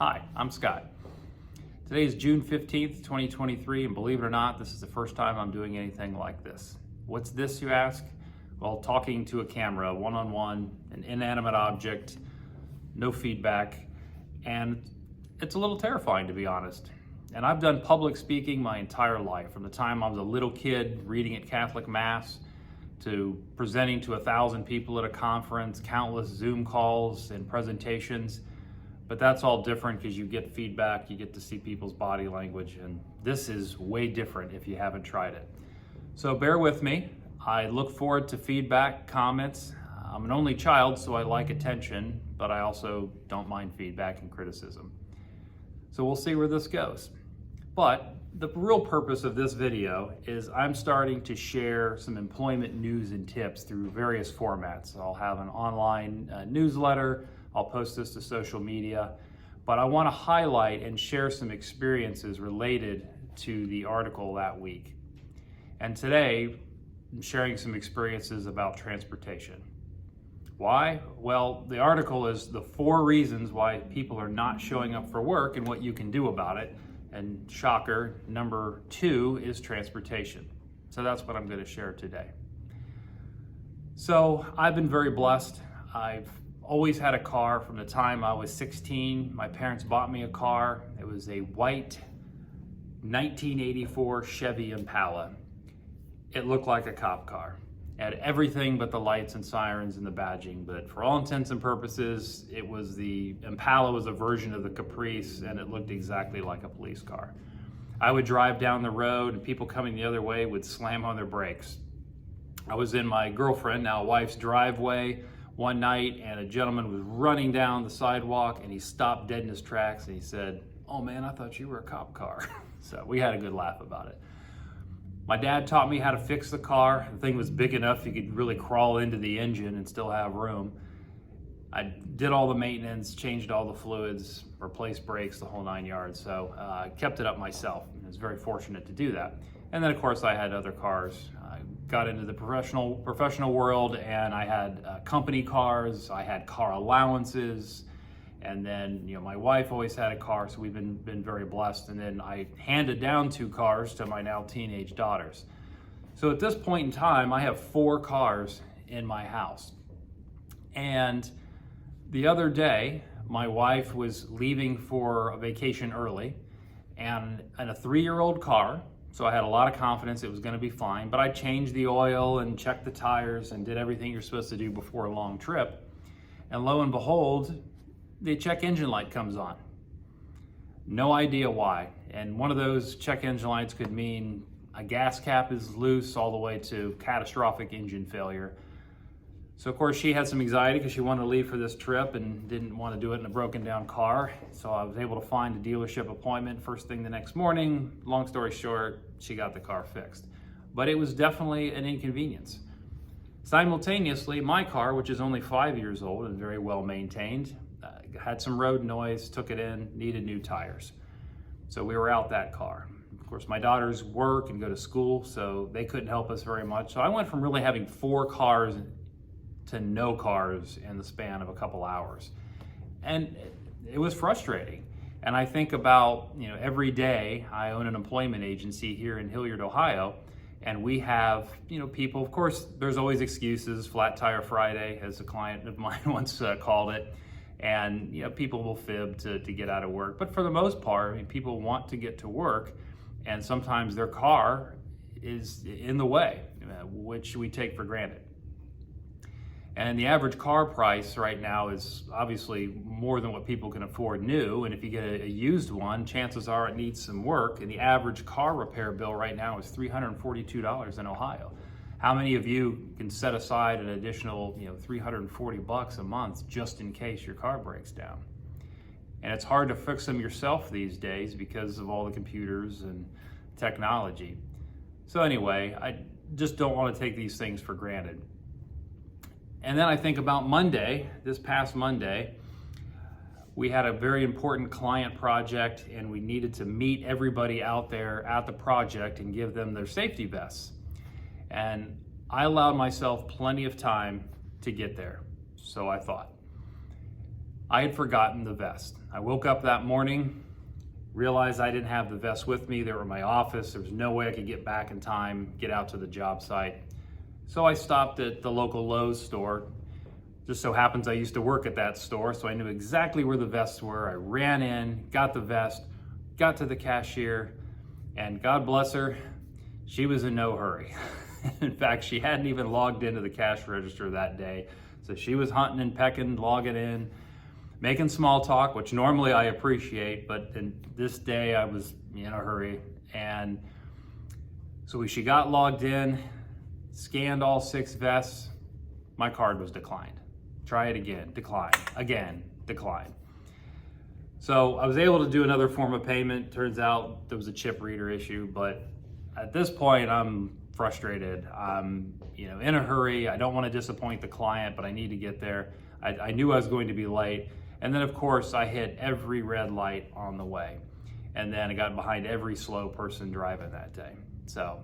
Hi, I'm Scott. Today is June 15th, 2023, and believe it or not, this is the first time I'm doing anything like this. What's this, you ask? Well, talking to a camera, one-on-one, an inanimate object, no feedback, and it's a little terrifying, to be honest. And I've done public speaking my entire life, from the time I was a little kid reading at Catholic Mass, to presenting to 1,000 people at a conference, countless Zoom calls and presentations. But that's all different because you get feedback, you get to see people's body language, and this is way different if you haven't tried it. So bear with me. I look forward to feedback, comments. I'm an only child, so I like attention, but I also don't mind feedback and criticism. So we'll see where this goes. But the real purpose of this video is I'm starting to share some employment news and tips through various formats. I'll have an online newsletter, I'll post this to social media, but I want to highlight and share some experiences related to the article that week. And today, I'm sharing some experiences about transportation. Why? Well, the article is the 4 reasons why people are not showing up for work and what you can do about it. And shocker, number 2 is transportation. So that's what I'm going to share today. So I've been very blessed. I've always had a car from the time I was 16. My parents bought me a car. It was a white 1984 Chevy Impala. It looked like a cop car. It had everything but the lights and sirens and the badging, but for all intents and purposes, the Impala was a version of the Caprice, and it looked exactly like a police car. I would drive down the road and people coming the other way would slam on their brakes. I was in my girlfriend, now wife's, driveway one night, and a gentleman was running down the sidewalk, and he stopped dead in his tracks, and he said, "Oh man, I thought you were a cop car." So we had a good laugh about it. My dad taught me how to fix the car. The thing was big enough you could really crawl into the engine and still have room. I did all the maintenance, changed all the fluids, replaced brakes, the whole 9 yards. So I kept it up myself. I was very fortunate to do that. And then of course I had other cars. I got into the professional world, and I had company cars, I had car allowances, and then my wife always had a car, so we've been very blessed. And then I handed down 2 cars to my now teenage daughters. So at this point in time, I have 4 cars in my house. And the other day, my wife was leaving for a vacation early, and in a 3-year-old car, so I had a lot of confidence it was going to be fine, but I changed the oil and checked the tires and did everything you're supposed to do before a long trip. And lo and behold, the check engine light comes on. No idea why. And one of those check engine lights could mean a gas cap is loose all the way to catastrophic engine failure. So of course she had some anxiety because she wanted to leave for this trip and didn't want to do it in a broken down car. So I was able to find a dealership appointment first thing the next morning. Long story short, she got the car fixed. But it was definitely an inconvenience. Simultaneously, my car, which is only 5 years old and very well maintained, had some road noise, took it in, needed new tires. So we were out that car. Of course, my daughters work and go to school, so they couldn't help us very much. So I went from really having 4 cars to no cars in the span of a couple hours. And it was frustrating. And I think about, every day I own an employment agency here in Hilliard, Ohio, and we have, people, of course, there's always excuses, flat tire Friday, as a client of mine once called it. And people will fib to get out of work. But for the most part, people want to get to work, and sometimes their car is in the way, which we take for granted. And the average car price right now is obviously more than what people can afford new. And if you get a used one, chances are it needs some work. And the average car repair bill right now is $342 in Ohio. How many of you can set aside an additional, $340 a month just in case your car breaks down? And it's hard to fix them yourself these days because of all the computers and technology. So anyway, I just don't want to take these things for granted. And then I think about Monday, this past Monday, we had a very important client project, and we needed to meet everybody out there at the project and give them their safety vests. And I allowed myself plenty of time to get there, so I thought. I had forgotten the vest. I woke up that morning, realized I didn't have the vest with me. They were in my office. There was no way I could get back in time, get out to the job site. So I stopped at the local Lowe's store. Just so happens I used to work at that store, so I knew exactly where the vests were. I ran in, got the vest, got to the cashier, and God bless her, she was in no hurry. In fact, she hadn't even logged into the cash register that day. So she was hunting and pecking, logging in, making small talk, which normally I appreciate, but in this day I was in a hurry. And so she got logged in, scanned all 6 vests, my card was declined. Try it again, decline, again, decline. So I was able to do another form of payment. Turns out there was a chip reader issue, but at this point I'm frustrated. I'm in a hurry. I don't want to disappoint the client, but I need to get there. I knew I was going to be late. And then of course I hit every red light on the way. And then I got behind every slow person driving that day. So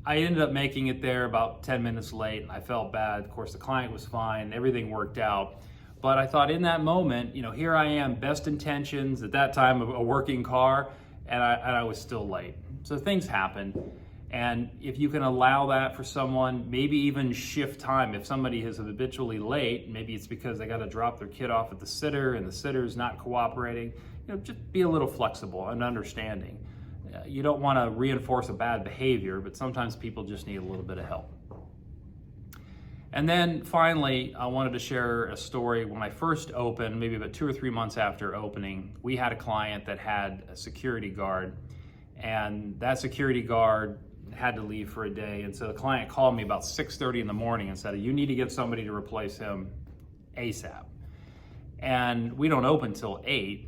I ended up making it there about 10 minutes late, and I felt bad. Of course, the client was fine, everything worked out. But I thought in that moment, here I am, best intentions, at that time a working car, and I was still late. So things happen. And if you can allow that for someone, maybe even shift time. If somebody is habitually late, maybe it's because they got to drop their kid off at the sitter and the sitter's not cooperating, just be a little flexible and understanding. You don't want to reinforce a bad behavior, but sometimes people just need a little bit of help. And then finally, I wanted to share a story. When I first opened, maybe about 2 or 3 months after opening, we had a client that had a security guard, and that security guard had to leave for a day. And so the client called me about 6:30 in the morning and said, you need to get somebody to replace him ASAP. And we don't open till 8.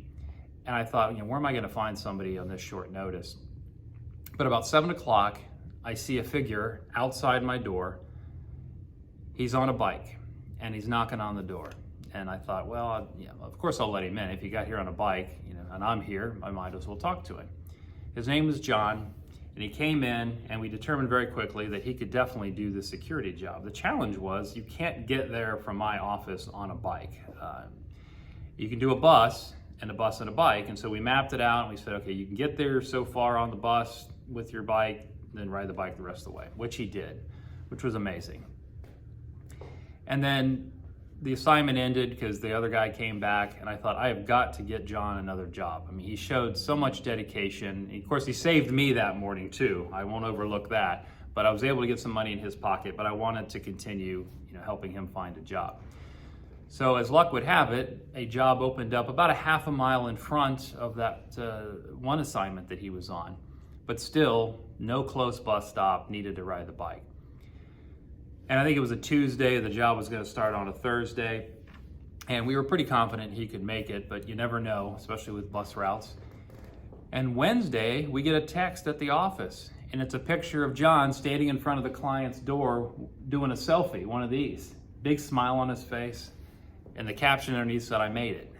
And I thought, where am I going to find somebody on this short notice? But about 7 o'clock, I see a figure outside my door. He's on a bike and he's knocking on the door. And I thought, well, of course I'll let him in. If he got here on a bike, and I'm here, I might as well talk to him. His name was John, and he came in, and we determined very quickly that he could definitely do the security job. The challenge was you can't get there from my office on a bike. You can do a bus and a bike, and so we mapped it out, and we said, okay, you can get there so far on the bus with your bike, then ride the bike the rest of the way, which he did, which was amazing. And then the assignment ended because the other guy came back, and I thought, I have got to get John another job. He showed so much dedication. Of course, he saved me that morning too. I won't overlook that, but I was able to get some money in his pocket, but I wanted to continue, helping him find a job. So as luck would have it, a job opened up about a half a mile in front of that one assignment that he was on, but still no close bus stop, needed to ride the bike. And I think it was a Tuesday, the job was going to start on a Thursday, and we were pretty confident he could make it, but you never know, especially with bus routes. And Wednesday, we get a text at the office, and it's a picture of John standing in front of the client's door doing a selfie, one of these. Big smile on his face, and the caption underneath said, I made it.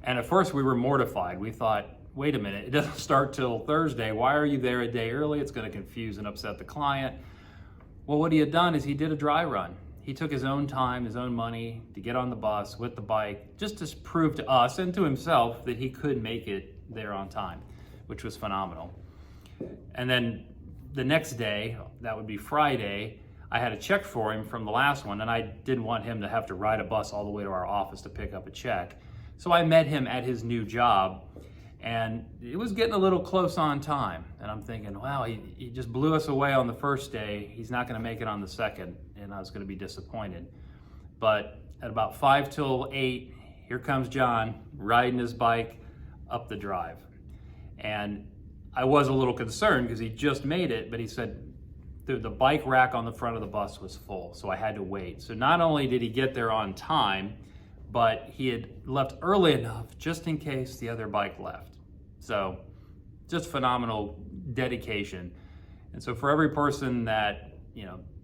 And at first we were mortified. We thought, wait a minute, it doesn't start till Thursday. Why are you there a day early? It's going to confuse and upset the client. Well, what he had done is he did a dry run. He took his own time, his own money to get on the bus with the bike, just to prove to us and to himself that he could make it there on time, which was phenomenal. And then the next day, that would be Friday, I had a check for him from the last one, and I didn't want him to have to ride a bus all the way to our office to pick up a check. So I met him at his new job, and it was getting a little close on time. And I'm thinking, wow, he just blew us away on the first day. He's not gonna make it on the second, and I was gonna be disappointed. But at about 5 till 8, here comes John riding his bike up the drive. And I was a little concerned because he just made it, but he said the bike rack on the front of the bus was full, so I had to wait. So not only did he get there on time, but he had left early enough just in case the other bike left. So just phenomenal dedication. And so for every person that,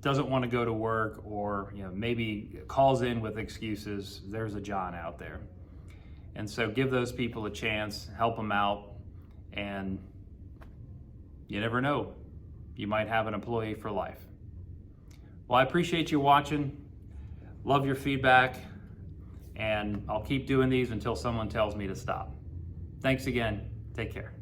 doesn't want to go to work or, maybe calls in with excuses, there's a John out there. And so give those people a chance, help them out, and you never know, you might have an employee for life. Well, I appreciate you watching. Love your feedback. and I'll keep doing these until someone tells me to stop. Thanks again. Take care.